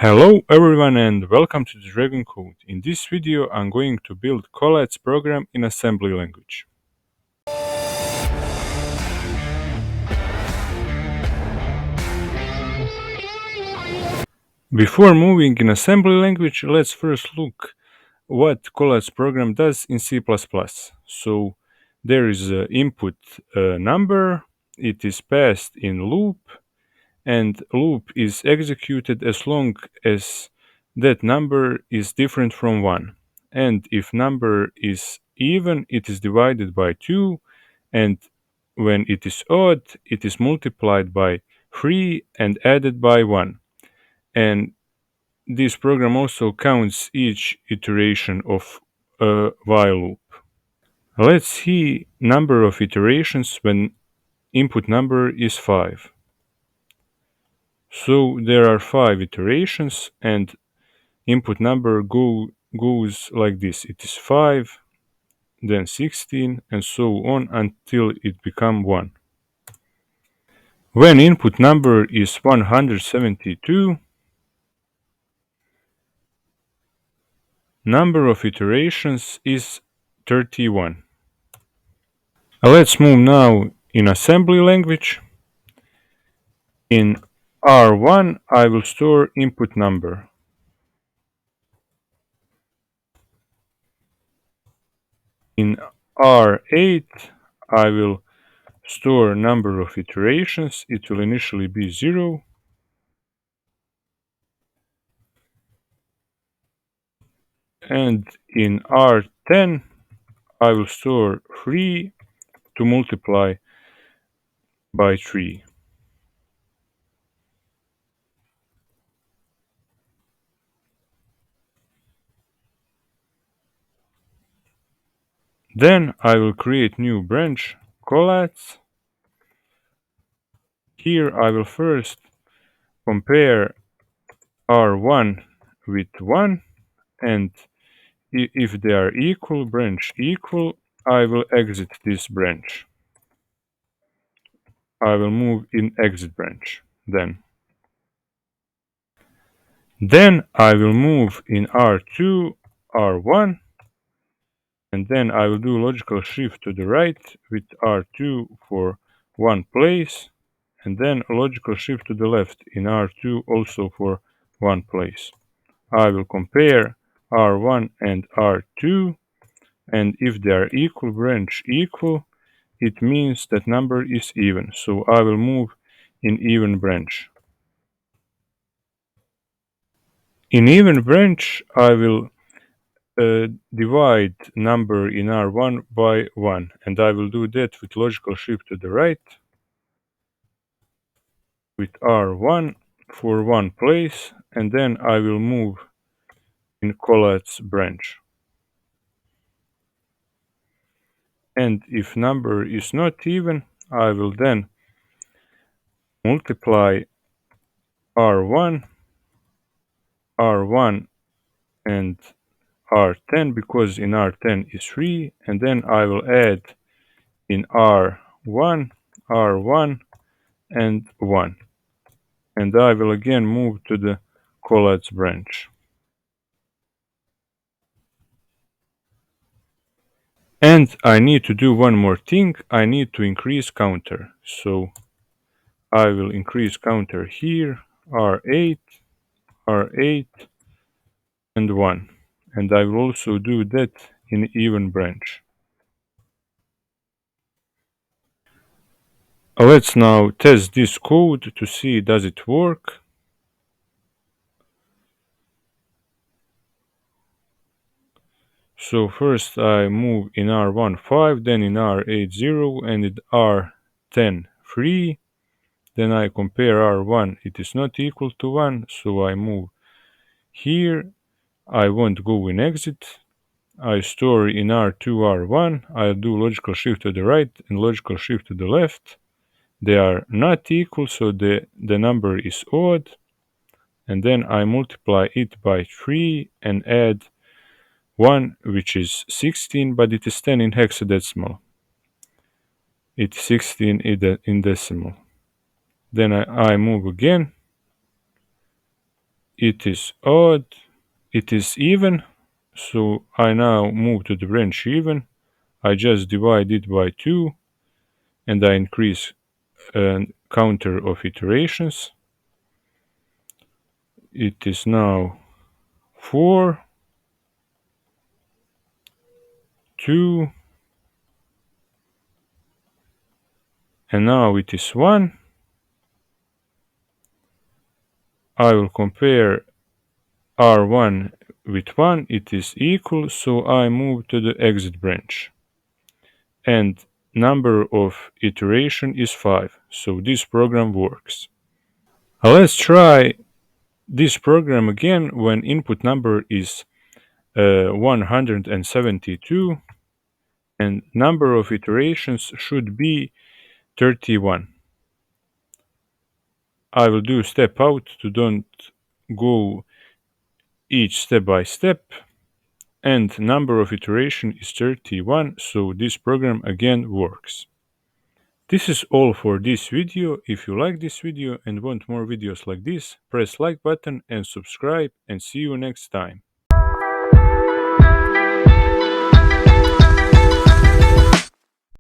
Hello everyone and welcome to the Dragon Code. In this video I'm going to build Collatz program in assembly language. Before moving in assembly language, let's first look what Collatz program does in C++. So there is an input number, it is passed in loop, and loop is executed as long as that number is different from 1. And if number is even, it is divided by 2, and when it is odd, it is multiplied by 3 and added by 1. And this program also counts each iteration of a while loop. Let's see number of iterations when input number is 5. So there are 5 iterations and input number goes like this. It is 5, then 16, and so on until it becomes 1. When input number is 172, number of iterations is 31. Let's move now in assembly language. In R1 I will store input number. In R8 I will store number of iterations. It will initially be 0. And in R10 I will store 3 to multiply by 3. Then I will create new branch, Collatz. Here I will first compare R1 with 1, and if they are equal, branch equal, I will exit this branch. I will move in exit branch then. Then I will move in R2, R1, and then I will do logical shift to the right with R2 for one place, and then logical shift to the left in R2 also for one place. I will compare R1 and R2, and if they are equal, branch equal, it means that number is even, so I will move in even branch. In even branch I will divide number in R1 by 1, and I will do that with logical shift to the right with R1 for one place, and then I will move in Collatz branch. And if number is not even, I will then multiply R1, R1 and R10, because in R10 is 3, and then I will add in R1, R1 and 1. And I will again move to the Collatz branch. And I need to do one more thing. I need to increase counter. So I will increase counter here, R8, R8, and 1. And I will also do that in even branch. Let's now test this code to see does it work. So first I move in R1 5, then in R8 0, and in R10 3. Then I compare R1, it is not equal to 1, so I move here. I won't go in exit. I store in R2 R1. I'll do logical shift to the right and logical shift to the left. They are not equal, so the number is odd. And then I multiply it by 3 and add 1, which is 16, but it is 10 in hexadecimal. It's 16 in decimal. Then I move again. it is odd, it is even, so I now move to the branch even. I just divide it by 2 and I increase a counter of iterations. It is now 4, 2, and now it is 1. I will compare R1 with 1, it is equal, so I move to the exit branch. And number of iteration is 5, so this program works. Let's try this program again when input number is 172 and number of iterations should be 31. I will do step out to don't go each step by step, and number of iteration is 31, so this program again works. This is all for this video. If you like this video and want more videos like this, press like button and subscribe, and see you next time.